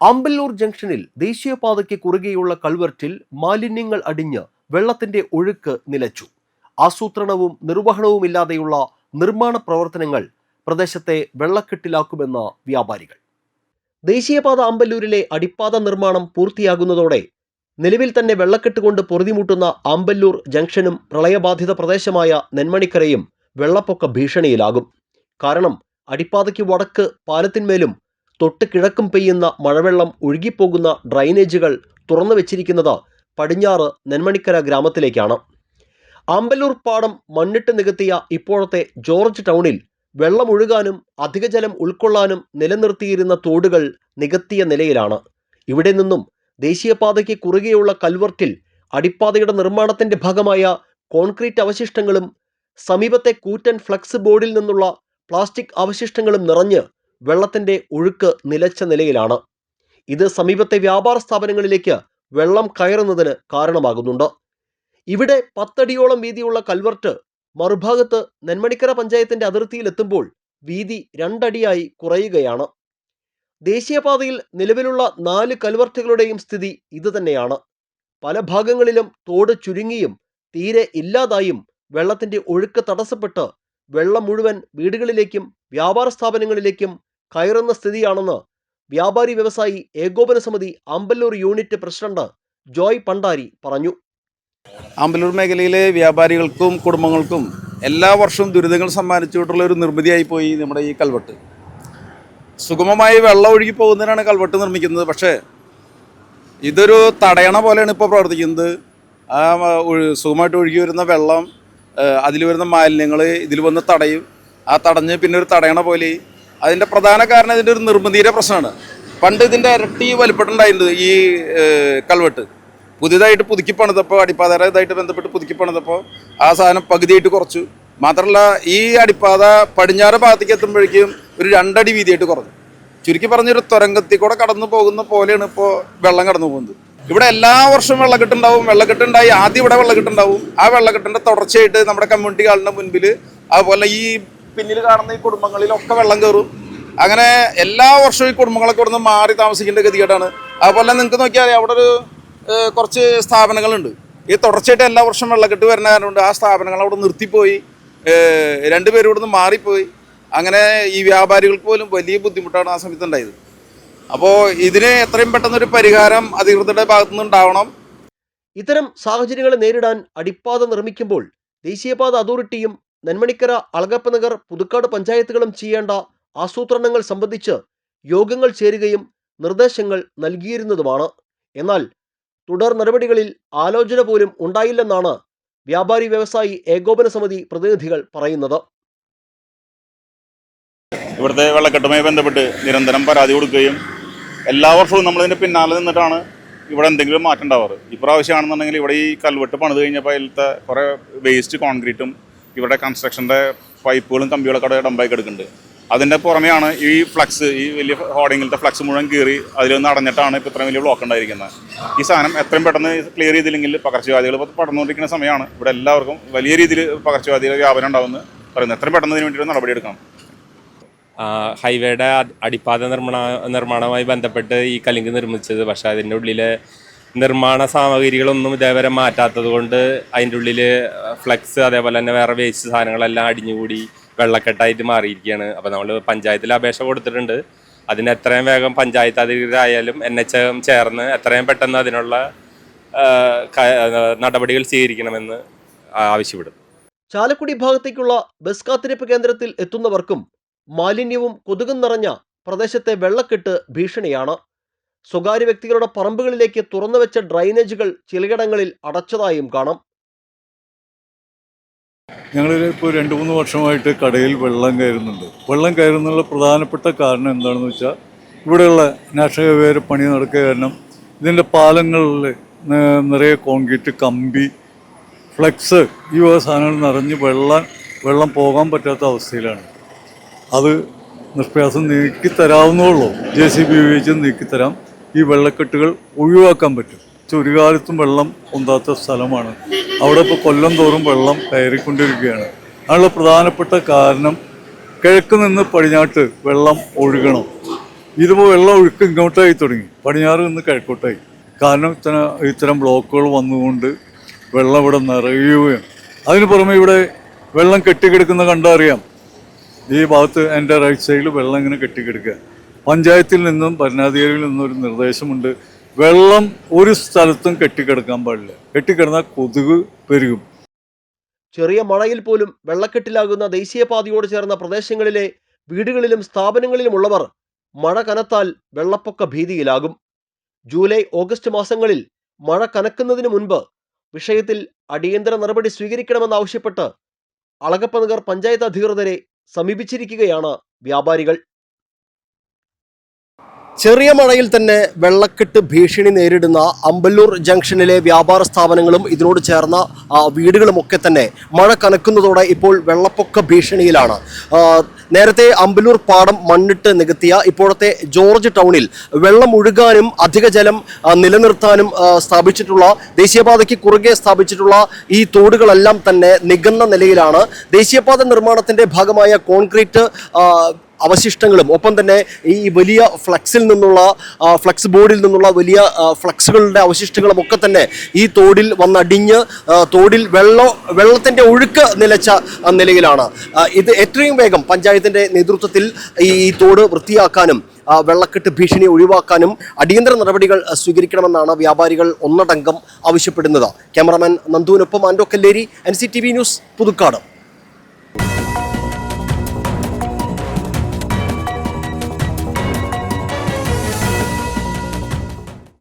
ആമ്പല്ലൂർ ജംഗ്ഷനിൽ ദേശീയപാതയ്ക്ക് കുറുകെയുള്ള കൾവർട്ടിൽ മാലിന്യങ്ങൾ അടിഞ്ഞ് വെള്ളത്തിന്റെ ഒഴുക്ക് നിലച്ചു. ആസൂത്രണവും നിർവഹണവുമില്ലാതെയുള്ള നിർമ്മാണ പ്രവർത്തനങ്ങൾ പ്രദേശത്തെ വെള്ളക്കെട്ടിലാക്കുമെന്ന് വ്യാപാരികൾ. ദേശീയപാത ആമ്പല്ലൂരിലെ അടിപ്പാത നിർമ്മാണം പൂർത്തിയാകുന്നതോടെ നിലവിൽ തന്നെ വെള്ളക്കെട്ട് കൊണ്ട് പൊറുതിമുട്ടുന്ന ആമ്പല്ലൂർ ജംഗ്ഷനും പ്രളയബാധിത പ്രദേശമായ നെന്മണിക്കരയും വെള്ളപ്പൊക്ക ഭീഷണിയിലാകും. കാരണം അടിപ്പാതയ്ക്ക് വടക്ക് പാലത്തിന്മേലും തൊട്ട് കിഴക്കും പെയ്യുന്ന മഴവെള്ളം ഒഴുകിപ്പോകുന്ന ഡ്രൈനേജുകൾ തുറന്നു വെച്ചിരിക്കുന്നത് പടിഞ്ഞാറ് നെന്മണിക്കര ഗ്രാമത്തിലേക്കാണ്. ആമ്പല്ലൂർ പാടം മണ്ണിട്ട് നികത്തിയ ഇപ്പോഴത്തെ ജോർജ് ടൗണിൽ വെള്ളം ഒഴുകാനും അധിക ജലം ഉൾക്കൊള്ളാനും നിലനിർത്തിയിരുന്ന തോടുകൾ നികത്തിയ നിലയിലാണ്. ഇവിടെ നിന്നും ദേശീയപാതയ്ക്ക് കുറുകെയുള്ള കൽവർട്ടിൽ അടിപ്പാതയുടെ നിർമ്മാണത്തിന്റെ ഭാഗമായ കോൺക്രീറ്റ് അവശിഷ്ടങ്ങളും സമീപത്തെ കൂറ്റൻ ഫ്ലക്സ് ബോർഡിൽ നിന്നുള്ള പ്ലാസ്റ്റിക് അവശിഷ്ടങ്ങളും നിറഞ്ഞ് വെള്ളത്തിന്റെ ഒഴുക്ക് നിലച്ച നിലയിലാണ്. ഇത് സമീപത്തെ വ്യാപാര സ്ഥാപനങ്ങളിലേക്ക് വെള്ളം കയറുന്നതിന് കാരണമാകുന്നുണ്ട്. ഇവിടെ 10 അടിയോളം വീതിയുള്ള കൽവർട്ട് മറുഭാഗത്ത് നെന്മണിക്കര പഞ്ചായത്തിന്റെ അതിർത്തിയിലെത്തുമ്പോൾ വീതി 2 അടിയായി കുറയുകയാണ്. ദേശീയപാതയിൽ നിലവിലുള്ള 4 കൽവർട്ടുകളുടെയും സ്ഥിതി ഇതുതന്നെയാണ്. പല ഭാഗങ്ങളിലും തോട് ചുരുങ്ങിയും തീരെ ഇല്ലാതായും വെള്ളത്തിന്റെ ഒഴുക്ക് തടസ്സപ്പെട്ട് വെള്ളം മുഴുവൻ വീടുകളിലേക്കും വ്യാപാര സ്ഥാപനങ്ങളിലേക്കും കയറുന്ന സ്ഥിതിയാണെന്ന് വ്യാപാരി വ്യവസായി ഏകോപന സമിതി ആമ്പല്ലൂർ യൂണിറ്റ് പ്രസിഡന്റ് ജോയ് പണ്ടാരി പറഞ്ഞു. ആമ്പല്ലൂർ മേഖലയിലെ വ്യാപാരികൾക്കും കുടുംബങ്ങൾക്കും എല്ലാ വർഷവും ദുരിതങ്ങൾ സമ്മാനിച്ചുകൊണ്ടുള്ള ഒരു നിർമ്മിതിയായി പോയി നമ്മുടെ ഈ കൽവെട്ട്. സുഗമമായി വെള്ളം ഒഴുകി പോകുന്നതിനാണ് കൽവെട്ട് നിർമ്മിക്കുന്നത്. പക്ഷേ ഇതൊരു തടയണ പോലെയാണ് ഇപ്പോൾ പ്രവർത്തിക്കുന്നത്. ആ സുഗമമായിട്ട് ഒഴുകി വരുന്ന വെള്ളം, അതിൽ വരുന്ന മാലിന്യങ്ങൾ ഇതിൽ വന്ന് തടയും. ആ തടഞ്ഞ് പിന്നെ ഒരു തടയണ പോലെ. അതിൻ്റെ പ്രധാന കാരണം ഇതിൻ്റെ ഒരു നിർമ്മിതിയുടെ പ്രശ്നമാണ്. പണ്ട് ഇതിൻ്റെ ഇരട്ടി വലിപ്പമുണ്ടായിട്ടുണ്ട് ഈ കൽവെട്ട്. പുതിയതായിട്ട് പുതുക്കി പണിതപ്പോൾ, അടിപ്പാത ഇതായിട്ട് ബന്ധപ്പെട്ട് പുതുക്കി പണിതപ്പോൾ ആ സാധനം പകുതിയായിട്ട് കുറച്ചു. മാത്രമല്ല ഈ അടിപ്പാത പടിഞ്ഞാറ് ഭാഗത്തേക്ക് എത്തുമ്പോഴേക്കും ഒരു 2 അടി വീതിയായിട്ട് കുറഞ്ഞു. ചുരുക്കി പറഞ്ഞൊരു തുരങ്കത്തിൽ കൂടെ കടന്നു പോകുന്ന പോലെയാണ് ഇപ്പോൾ വെള്ളം കടന്നു പോകുന്നത്. ഇവിടെ എല്ലാ വർഷവും വെള്ളക്കെട്ടുണ്ടാവും. വെള്ളക്കെട്ടുണ്ടായി ആദ്യം ഇവിടെ വെള്ളക്കെട്ടുണ്ടാവും. ആ വെള്ളക്കെട്ടിൻ്റെ തുടർച്ചയായിട്ട് നമ്മുടെ കമ്മ്യൂണിറ്റി ഹാളിൻ്റെ മുൻപിൽ, അതുപോലെ ഈ പിന്നിൽ കാണുന്ന ഈ കുടുംബങ്ങളിലൊക്കെ വെള്ളം കയറും. അങ്ങനെ എല്ലാ വർഷവും ഈ കുടുംബങ്ങളൊക്കെ ഇവിടെ നിന്ന് മാറി താമസിക്കേണ്ട ഗതികേടാണ്. അതുപോലെ നിങ്ങൾക്ക് നോക്കിയാൽ അവിടെ ഒരു കുറച്ച് സ്ഥാപനങ്ങളുണ്ട്. ഈ തുടർച്ചയായിട്ട് എല്ലാ വർഷവും വെള്ളക്കെട്ട് വരുന്ന കാരണമുണ്ട് ആ സ്ഥാപനങ്ങൾ അവിടെ നിർത്തിപ്പോയി. 2 പേരും ഇവിടെ നിന്ന് മാറിപ്പോയി. അങ്ങനെ ഈ വ്യാപാരികൾക്ക് പോലും വലിയ ബുദ്ധിമുട്ടാണ് ആ സമയത്ത് ഉണ്ടായത്. അപ്പോൾ ഇതിന് എത്രയും പെട്ടെന്നൊരു പരിഹാരം അധികൃതരുടെ ഭാഗത്തുനിന്ന് ഉണ്ടാവണം. ഇത്തരം സാഹചര്യങ്ങളെ നേരിടാൻ അടിപ്പാത നിർമ്മിക്കുമ്പോൾ ദേശീയപാത അതോറിറ്റിയും നെന്മണിക്കര, അളഗപ്പനഗർ, പുതുക്കാട് പഞ്ചായത്തുകളും ചെയ്യേണ്ട ആസൂത്രണങ്ങൾ സംബന്ധിച്ച് യോഗങ്ങൾ ചേരുകയും നിർദ്ദേശങ്ങൾ നൽകിയിരുന്നതുമാണ്. എന്നാൽ തുടർ നടപടികളിൽ ആലോചന പോലും ഉണ്ടായില്ലെന്നാണ് വ്യാപാരി വ്യവസായി ഏകോപന സമിതി പ്രതിനിധികൾ പറയുന്നത്. ഇവിടുത്തെ വെള്ളക്കെട്ടുമായി ബന്ധപ്പെട്ട് നിരന്തരം പരാതി കൊടുക്കുകയും എല്ലാ വർഷവും നമ്മളിതിൻ്റെ പിന്നാലെ നിന്നിട്ടാണ് ഇവിടെ എന്തെങ്കിലും മാറ്റം ഉണ്ടാവാറ്. ഇപ്രാവശ്യമാണെന്നുണ്ടെങ്കിൽ ഇവിടെ ഈ കൽവെട്ട് പണിത് കഴിഞ്ഞപ്പോൾ അതിലത്തെ കുറേ വേസ്റ്റ് കോൺക്രീറ്റും ഇവിടെ കൺസ്ട്രക്ഷൻ്റെ പൈപ്പുകളും കമ്പികളൊക്കെ അവിടെ ഡംപായി കിടക്കുന്നുണ്ട്. അതിൻ്റെ പുറമെയാണ് ഈ ഫ്ലക്സ്, ഈ വലിയ ഹോർഡിങ്ങിലത്തെ ഫ്ലക്സ് മുഴുവൻ കീറി അതിലൊന്ന് അടഞ്ഞിട്ടാണ് ഇപ്പോൾ ഇത്രയും വലിയ ബ്ലോക്ക് ഉണ്ടായിരിക്കുന്നത്. ഈ സാധനം എത്രയും പെട്ടെന്ന് ക്ലിയർ ചെയ്തില്ലെങ്കിൽ പകർച്ചവ്യാധികൾ ഇപ്പോൾ പടർന്നുകൊണ്ടിരിക്കുന്ന സമയമാണ്. ഇവിടെ എല്ലാവർക്കും വലിയ രീതിയിൽ പകർച്ചവ്യാധികൾ വ്യാപനം ഉണ്ടാവുമെന്ന് പറയുന്നത്. എത്രയും പെട്ടെന്ന് ഇതിന് വേണ്ടിയിട്ട് നടപടിയെടുക്കണം. ഹൈവേയുടെ അടിപ്പാത നിർമ്മാണവുമായി ബന്ധപ്പെട്ട് ഈ കലുങ്ക് നിർമ്മിച്ചത്. പക്ഷേ അതിൻ്റെ ഉള്ളിലെ നിർമ്മാണ സാമഗ്രികളൊന്നും ഇതേവരെ മാറ്റാത്തത് കൊണ്ട് അതിൻ്റെ ഉള്ളിൽ ഫ്ലെക്സ്, അതേപോലെ തന്നെ വേറെ വേസ്റ്റ് സാധനങ്ങളെല്ലാം അടിഞ്ഞുകൂടി വെള്ളക്കെട്ടായിട്ട് മാറിയിരിക്കുകയാണ്. അപ്പോൾ നമ്മൾ പഞ്ചായത്തിൽ അപേക്ഷ കൊടുത്തിട്ടുണ്ട്. അതിന് എത്രയും വേഗം പഞ്ചായത്ത് അധികൃതരായാലും NHM ചേർന്ന് എത്രയും പെട്ടെന്ന് അതിനുള്ള നടപടികൾ സ്വീകരിക്കണമെന്ന് ആവശ്യപ്പെടും. ചാലക്കുടി ഭാഗത്തേക്കുള്ള ബസ് കാത്തിരിപ്പ് കേന്ദ്രത്തിൽ എത്തുന്നവർക്കും മാലിന്യവും കൊതുകും നിറഞ്ഞ പ്രദേശത്തെ വെള്ളക്കെട്ട് ഭീഷണിയാണ്. സ്വകാര്യ വ്യക്തികളുടെ പറമ്പുകളിലേക്ക് തുറന്നുവെച്ച ഡ്രൈനേജുകൾ ചിലയിടങ്ങളിൽ അടച്ചതായും കാണാം. ഞങ്ങളിപ്പോൾ 2-3 വർഷമായിട്ട് കടയിൽ വെള്ളം കയറുന്നുണ്ട്. വെള്ളം കയറുന്നുള്ള പ്രധാനപ്പെട്ട കാരണം എന്താണെന്ന് വെച്ചാൽ ഇവിടെയുള്ള നാഷണൽ ഹൈവേയുടെ പണി നടക്കുക കാരണം ഇതിൻ്റെ പാലങ്ങളിൽ നിറയെ കോൺക്രീറ്റ്, കമ്പി, ഫ്ലെക്സ് ഈ വക സാധനങ്ങൾ നിറഞ്ഞ് വെള്ളം പോകാൻ പറ്റാത്ത അവസ്ഥയിലാണ്. അത് നിഷ്പ്രയാസം നീക്കിത്തരാവുന്നുള്ളൂ. JCB ഉപയോഗിച്ച് നീക്കിത്തരാം. ഈ വെള്ളക്കെട്ടുകൾ ഒഴിവാക്കാൻ പറ്റും. ഒരു കാലത്തും വെള്ളം പൊന്താത്ത സ്ഥലമാണ്. അവിടെ ഇപ്പോൾ കൊല്ലം തോറും വെള്ളം കയറിക്കൊണ്ടിരിക്കുകയാണ്. അതിനുള്ള പ്രധാനപ്പെട്ട കാരണം കിഴക്ക് നിന്ന് പടിഞ്ഞാട്ട് വെള്ളം ഒഴുകണം. ഇതിപ്പോൾ വെള്ളം ഒഴുക്ക് ഇങ്ങോട്ടായി തുടങ്ങി, പടിഞ്ഞാറ് നിന്ന് കിഴക്കോട്ടായി. കാരണം ഇത്തരം ബ്ലോക്കുകൾ വന്നുകൊണ്ട് വെള്ളം ഇവിടെ നിറയുകയാണ്. അതിന് പുറമെ ഇവിടെ വെള്ളം കെട്ടിക്കിടക്കുന്ന കണ്ടറിയാം. ഈ ഭാഗത്ത് എൻ്റെ റൈറ്റ് സൈഡിൽ വെള്ളം ഇങ്ങനെ കെട്ടിക്കിടക്കുക. പഞ്ചായത്തിൽ നിന്നും ഭരണാധികാരികളിൽ നിന്നും ഒരു നിർദ്ദേശമുണ്ട്, വെള്ളം ഒരു സ്ഥലത്തും കെട്ടിക്കിടക്കാൻ പാടില്ല. കെട്ടിക്കിടന്നാൽ കൊതുക് പെരുകും. ചെറിയ മഴയിൽ പോലും വെള്ളക്കെട്ടിലാകുന്ന ദേശീയപാതയോട് ചേർന്ന പ്രദേശങ്ങളിലെ വീടുകളിലും സ്ഥാപനങ്ങളിലുമുള്ളവർ മഴ കനത്താൽ വെള്ളപ്പൊക്ക ഭീതിയിലാകും. ജൂലൈ ഓഗസ്റ്റ് മാസങ്ങളിൽ മഴ കനക്കുന്നതിന് മുൻപ് വിഷയത്തിൽ അടിയന്തര നടപടി സ്വീകരിക്കണമെന്നാവശ്യപ്പെട്ട് അളഗപ്പനഗർ പഞ്ചായത്ത് അധികൃതരെ സമീപിച്ചിരിക്കുകയാണ് വ്യാപാരികൾ. ചെറിയ മഴയിൽ തന്നെ വെള്ളക്കെട്ട് ഭീഷണി നേരിടുന്ന അമ്പല്ലൂർ ജംഗ്ഷനിലെ വ്യാപാര സ്ഥാപനങ്ങളും ഇതിനോട് ചേർന്ന വീടുകളുമൊക്കെ തന്നെ മഴ കനക്കുന്നതോടെ ഇപ്പോൾ വെള്ളപ്പൊക്ക ഭീഷണിയിലാണ്. നേരത്തെ അമ്പല്ലൂർ പാടം മണ്ണിട്ട് നികത്തിയ ഇപ്പോഴത്തെ ജോർജ് ടൗണിൽ വെള്ളം ഒഴുകാനും അധിക ജലം നിലനിർത്താനും സ്ഥാപിച്ചിട്ടുള്ള ദേശീയപാതയ്ക്ക് കുറുകെ സ്ഥാപിച്ചിട്ടുള്ള ഈ തോടുകളെല്ലാം തന്നെ നികന്ന നിലയിലാണ്. ദേശീയപാത നിർമ്മാണത്തിന്റെ ഭാഗമായ കോൺക്രീറ്റ് അവശിഷ്ടങ്ങളും ഒപ്പം തന്നെ ഈ വലിയ ഫ്ലക്സ് ബോർഡിൽ നിന്നുള്ള വലിയ ഫ്ലക്സുകളുടെ അവശിഷ്ടങ്ങളും ഒക്കെ തന്നെ ഈ തോടിൽ വന്നടിഞ്ഞ് തോടിൽ വെള്ളത്തിൻ്റെ ഒഴുക്ക് നിലച്ച നിലയിലാണ്. ഇത് എത്രയും വേഗം പഞ്ചായത്തിൻ്റെ നേതൃത്വത്തിൽ ഈ തോട് വൃത്തിയാക്കാനും വെള്ളക്കെട്ട് ഭീഷണി ഒഴിവാക്കാനും അടിയന്തര നടപടികൾ സ്വീകരിക്കണമെന്നാണ് വ്യാപാരികൾ ഒന്നടങ്കം ആവശ്യപ്പെടുന്നത്. ക്യാമറാമാൻ നന്ദുവിനൊപ്പം ആൻഡോ കല്ലേരി, NCTV ന്യൂസ്, പുതുക്കാട്.